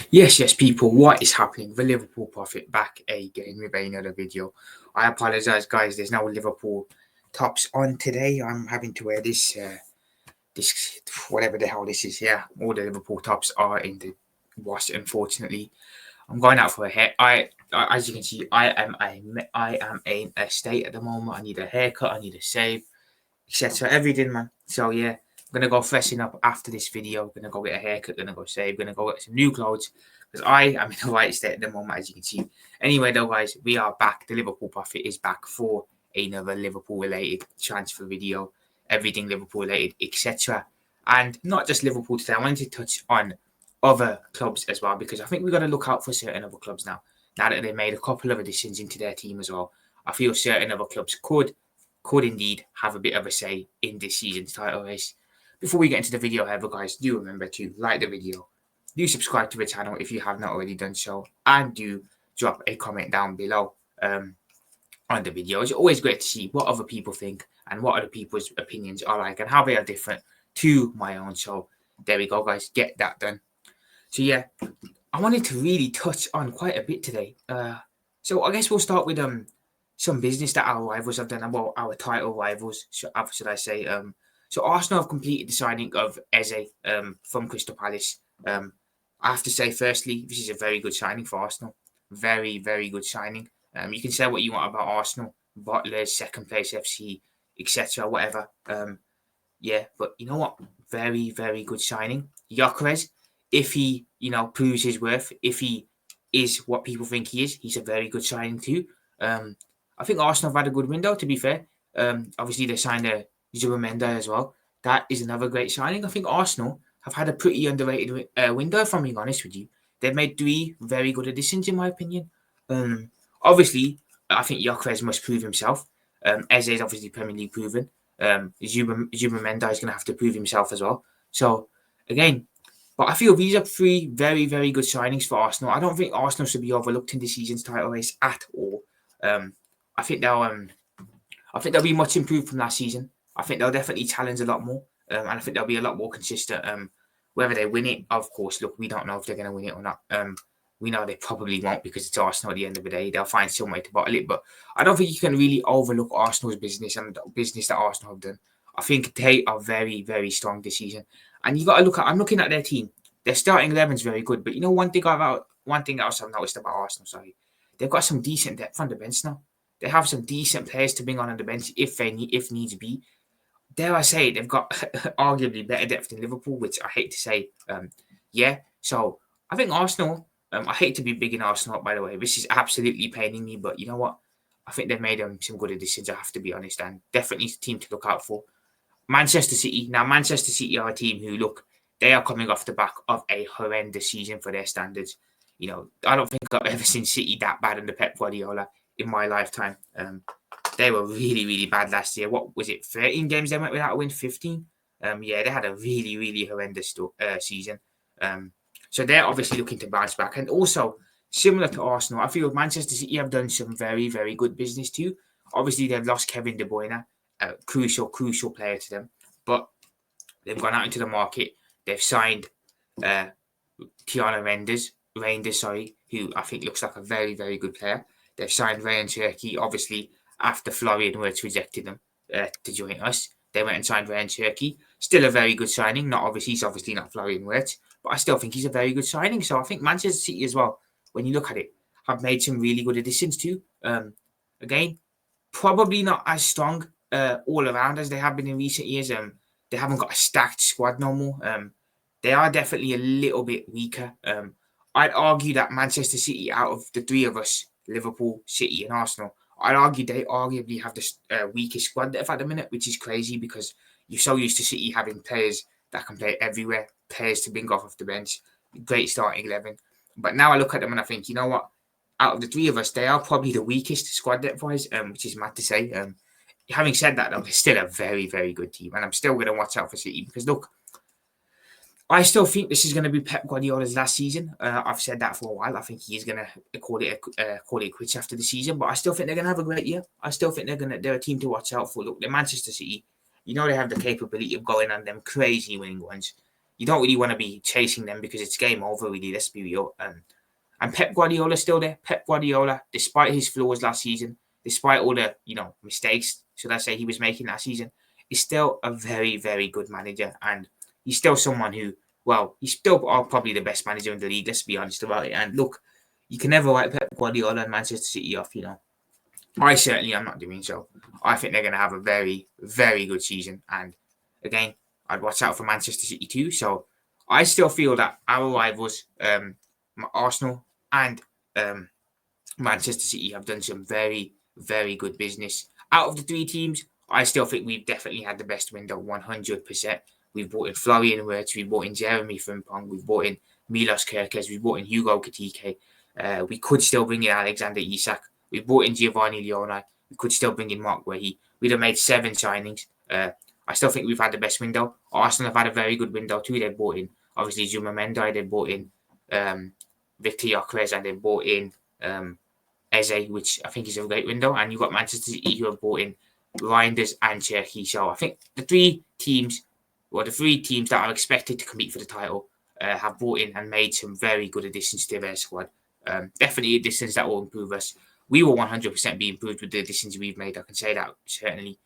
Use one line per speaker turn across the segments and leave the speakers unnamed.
Yes, people, what is happening? The Liverpool Prophet back again with another video. I apologize, guys. There's no Liverpool tops on today. I'm having to wear this whatever the hell this is. Yeah, all the Liverpool tops are in the wash. Unfortunately, I'm going out for a hair. As you can see, I am in a state at the moment. I need a haircut. I need a shave, etc. Everything, man. So yeah, I'm gonna go freshen up after this video. Gonna go get a haircut. Gonna go shave. Gonna go get some new clothes because I am in the right state at the moment, as you can see. Anyway, though, guys, we are back. The Liverpool Prophet is back for another Liverpool-related transfer video. Everything Liverpool-related, etc. And not just Liverpool today. I wanted to touch on other clubs as well because I think we've got to look out for certain other clubs now. Now that they've made a couple of additions into their team as well, I feel certain other clubs could indeed have a bit of a say in this season's title race. Before we get into the video, however, guys, do remember to like the video, do subscribe to the channel if you have not already done so, and do drop a comment down below on the video. It's always great to see what other people think and what other people's opinions are like and how they are different to my own. So there we go, guys. Get that done. So yeah, I wanted to really touch on quite a bit today. So I guess we'll start with some business that our rivals have done about our title rivals, should I say. So Arsenal have completed the signing of Eze from Crystal Palace. I have to say, firstly, this is a very good signing for Arsenal. Very, very good signing. You can say what you want about Arsenal, Butler's second place FC, etc., whatever. Yeah, but you know what? Very, very good signing. Gyökeres, if he, proves his worth, if he is what people think he is, he's a very good signing too. I think Arsenal have had a good window, to be fair. Obviously, they signed a Zubamenda as well. That is another great signing. I think Arsenal have had a pretty underrated window, if I'm being honest with you. They've made three very good additions, in my opinion. Obviously, I think Gyökeres must prove himself. Eze is obviously Premier League proven. Zubamenda is going to have to prove himself as well. So, again, but I feel these are three very, very good signings for Arsenal. I don't think Arsenal should be overlooked in this season's title race at all. I think they'll be much improved from last season. I think they'll definitely challenge a lot more, and I think they'll be a lot more consistent. Whether they win it, of course, look, we don't know if they're going to win it or not. We know they probably won't because it's Arsenal at the end of the day. They'll find some way to bottle it, but I don't think you can really overlook Arsenal's business and the business that Arsenal have done. I think they are very, very strong this season, and you got to look at. I'm looking at their team. Their starting 11 is very good, but you know one thing else I've noticed about Arsenal. Sorry, they've got some decent depth on the bench now. They have some decent players to bring on the bench if needs be. Dare I say they've got arguably better depth than Liverpool, which I hate to say. Yeah, so I think Arsenal. I hate to be big in Arsenal, by the way. This is absolutely paining me, but you know what? I think they've made some good additions. I have to be honest, and definitely a team to look out for. Manchester City. Now, Manchester City are a team who they are coming off the back of a horrendous season for their standards. I don't think I've ever seen City that bad under Pep Guardiola in my lifetime. They were really, really bad last year. What was it? 13 games they went without a win. 15. Yeah, they had a really, really horrendous season. So they're obviously looking to bounce back, and also similar to Arsenal, I feel Manchester City have done some very, very good business too. Obviously, they've lost Kevin De Bruyne, a crucial player to them, but they've gone out into the market. They've signed Tiana Reinders, who I think looks like a very, very good player. They've signed Ryan Cherky, obviously, after Florian Wirtz rejected them to join us. They went and signed Ryan Cherky. Still a very good signing. He's obviously not Florian Wirtz, but I still think he's a very good signing. So I think Manchester City as well, when you look at it, have made some really good additions too. Again, probably not as strong all around as they have been in recent years. They haven't got a stacked squad no more. They are definitely a little bit weaker. I'd argue that Manchester City, out of the three of us, Liverpool, City, and Arsenal, I'd argue they arguably have the weakest squad at the minute, which is crazy because you're so used to City having players that can play everywhere, players to bring off the bench, great starting 11. But now I look at them and I think, you know what? Out of the three of us, they are probably the weakest squad depth-wise, which is mad to say. Having said that, though, they're still a very, very good team, and I'm still going to watch out for City because, look, I still think this is going to be Pep Guardiola's last season. I've said that for a while. I think he's going to call it quits after the season, but I still think they're going to have a great year. I still think they're a team to watch out for. Look, the Manchester City, they have the capability of going on them crazy winning runs. you don't really want to be chasing them because it's game over, really. Let's be real. And Pep Guardiola's still there. Pep Guardiola, despite his flaws last season, despite all the mistakes, should I say, he was making last season, is still a very, very good manager, and he's still someone who, well, he's still probably the best manager in the league. Let's be honest about it. And look, you can never write Pep Guardiola and Manchester City off. I certainly am not doing so. I think they're going to have a very, very good season, and again, I'd watch out for Manchester City too. So I still feel that our rivals, Arsenal and Manchester City, have done some very, very good business. Out of the three teams, I still think we've definitely had the best window, 100%. We've brought in Florian Wirtz, we've brought in Jeremy Frimpong, we've brought in Milos Kerkez, we've brought in Hugo Katike. We could still bring in Alexander Isak. We brought in Giovanni Leone. We could still bring in Mark Wehi. We'd have made 7 signings. I still think we've had the best window. Arsenal have had a very good window too. They brought in, obviously, Zuma Mendai. They brought in Victor Gyökeres, and they brought in Eze, which I think is a great window. And you've got Manchester City, who have brought in Reinders and Cherki. So I think the three teams that are expected to compete for the title have brought in and made some very good additions to their squad. Definitely additions that will improve us. We will 100% be improved with the additions we've made. I can say that certainly.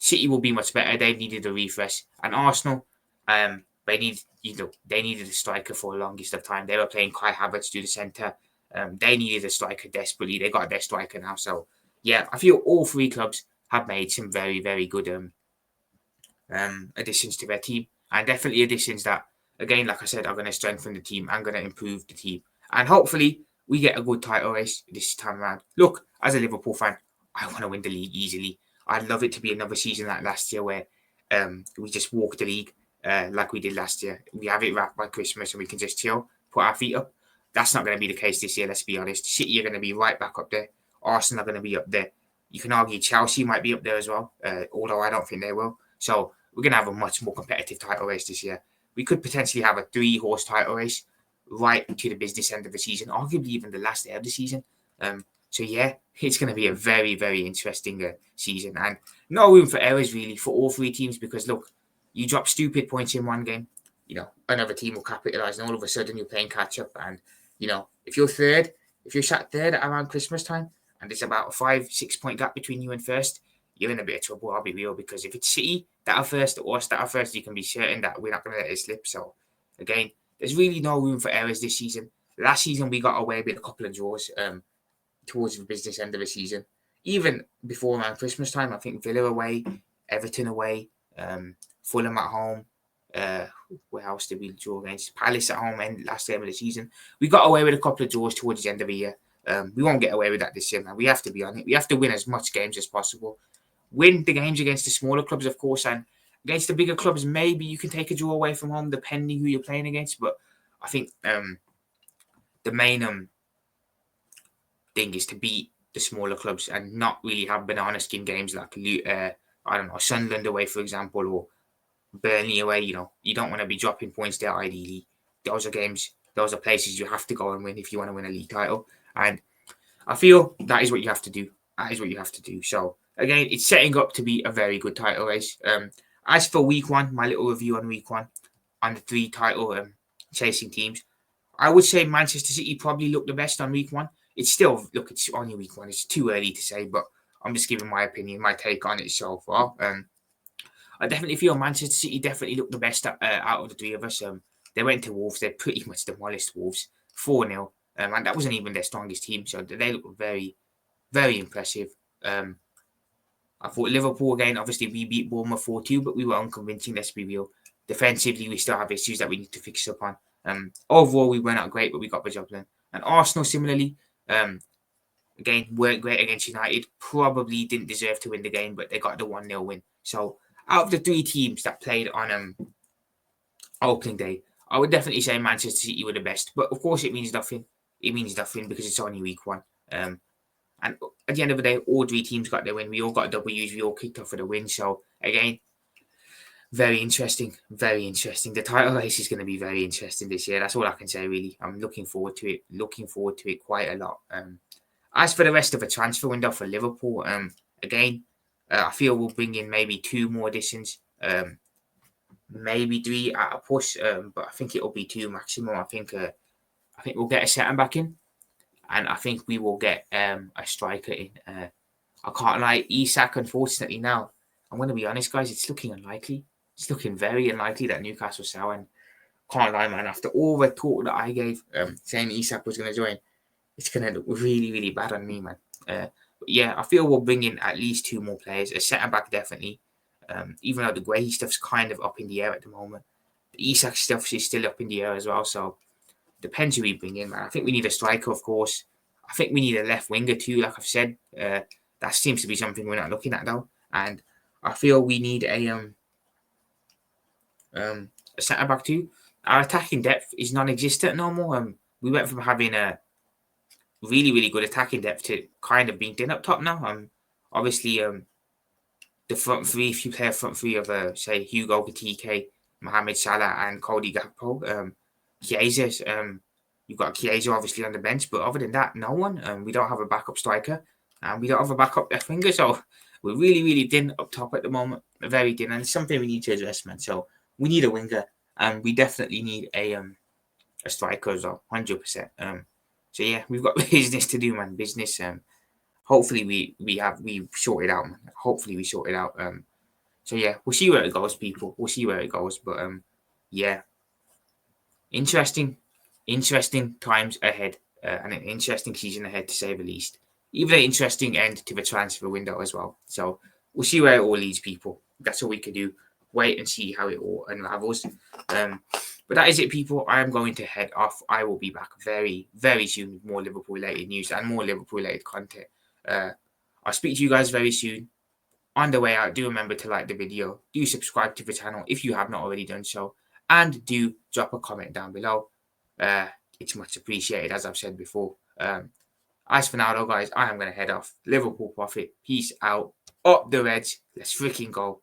City will be much better. They've needed a refresh, and Arsenal, they needed a striker for the longest of time. They were playing Kai Havertz to the centre. They needed a striker desperately. They got their striker now. So yeah, I feel all three clubs have made some very, very good additions to their team, and definitely additions that, again, like I said, are going to strengthen the team and going to improve the team, and hopefully we get a good title race this time around. Look, as a Liverpool fan, I want to win the league easily. I'd love it to be another season like last year where we just walk the league like we did last year. We have it wrapped by Christmas and we can just chill, put our feet up. That's not going to be the case this year, let's be honest. City are going to be right back up there. Arsenal are going to be up there. You can argue Chelsea might be up there as well, although I don't think they will. So we're going to have a much more competitive title race this year. We could potentially have a 3-horse title race right to the business end of the season, arguably even the last day of the season. So yeah, it's going to be a very, very interesting season, and no room for errors really for all three teams, because look, you drop stupid points in one game, another team will capitalise, and all of a sudden you're playing catch up. And if you're sat third around Christmas time, and there's about a 5-6 point gap between you and first, you're in a bit of trouble. I'll be real, because if it's City that are first or us that are first, you can be certain that we're not going to let it slip. So again, there's really no room for errors this season. Last season we got away with a couple of draws towards the business end of the season. Even before around Christmas time, I think Villa away, Everton away, Fulham at home. Where else did we draw against? Palace at home, and last game of the season. We got away with a couple of draws towards the end of the year. We won't get away with that this year, man. We have to be on it. We have to win as much games as possible. Win the games against the smaller clubs, of course, and against the bigger clubs, maybe you can take a draw away from home, depending who you're playing against. But I think the main thing is to beat the smaller clubs and not really have banana skin games like Sunderland away, for example, or Burnley away. You don't want to be dropping points there. Ideally, those are places you have to go and win if you want to win a league title. And I feel that is what you have to do. So again, it's setting up to be a very good title race. As for week one, my little review on week one on the 3 title chasing teams, I would say Manchester City probably looked the best on week one. It's only week one. It's too early to say, but I'm just giving my opinion, my take on it so far. I definitely feel Manchester City definitely looked the best out of the 3 of us. They went to Wolves. They pretty much demolished Wolves 4-0. And that wasn't even their strongest team. So they look very, very impressive. I thought Liverpool, again, obviously we beat Bournemouth 4-2, but we were unconvincing, let's be real. Defensively, we still have issues that we need to fix up on. Overall, we weren't out great, but we got the job done. And Arsenal, similarly, again, weren't great against United. Probably didn't deserve to win the game, but they got the 1-0 win. So out of the 3 teams that played on opening day, I would definitely say Manchester City were the best. But of course, it means nothing. It means nothing because it's only week one. And at the end of the day, all 3 teams got their win. We all got W's. We all kicked off for the win. So again, very interesting. Very interesting. The title race is going to be very interesting this year. That's all I can say, really. I'm looking forward to it. Looking forward to it quite a lot. As for the rest of the transfer window for Liverpool, again, I feel we'll bring in maybe 2 more additions. maybe 3 at a push. But I think it'll be 2 maximum. I think we'll get a centre back in, and I think we will get a striker in. I can't lie, Isak. Unfortunately, now I'm going to be honest, guys. It's looking unlikely. It's looking very unlikely that Newcastle sell. And can't lie, man. After all the talk that I gave, saying Isak was going to join, it's going to look really, really bad on me, man. But yeah, I feel we'll bring in at least 2 more players. A centre back, definitely. Even though the Guehi stuff's kind of up in the air at the moment, the Isak stuff is still up in the air as well. So depends who we bring in, man. I think we need a striker, of course. I think we need a left winger too, like I've said. That seems to be something we're not looking at though. And I feel we need a centre back too. Our attacking depth is non-existent no more. We went from having a really, really good attacking depth to kind of being thin up top now. Obviously, the front three, if you play a front three of say Hugo Ekitike, Mohamed Salah, and Cody Gakpo, Chiesa, you've got Chiesa obviously on the bench, but other than that, no one. We don't have a backup striker, and we don't have a backup left winger, so we're really, really thin up top at the moment, very thin, and it's something we need to address, man. So we need a winger, and we definitely need a striker as well, 100%. So yeah, we've got business to do, man. Business. Hopefully we sort it out, man. Hopefully we sort it out. So yeah, we'll see where it goes, people. We'll see where it goes. But yeah, interesting times ahead, and an interesting season ahead to say the least. Even an interesting end to the transfer window as well. So we'll see where it all leads, people. That's all we can do. Wait and see how it all unravels. But that is it, people. I am going to head off. I will be back very, very soon with more Liverpool-related news and more Liverpool-related content. I'll speak to you guys very soon. On the way out, do remember to like the video. Do subscribe to the channel if you have not already done so. And do drop a comment down below. It's much appreciated, as I've said before. As for now, though, guys, I am going to head off. Liverpool Prophet. Peace out. Up the Reds. Let's freaking go.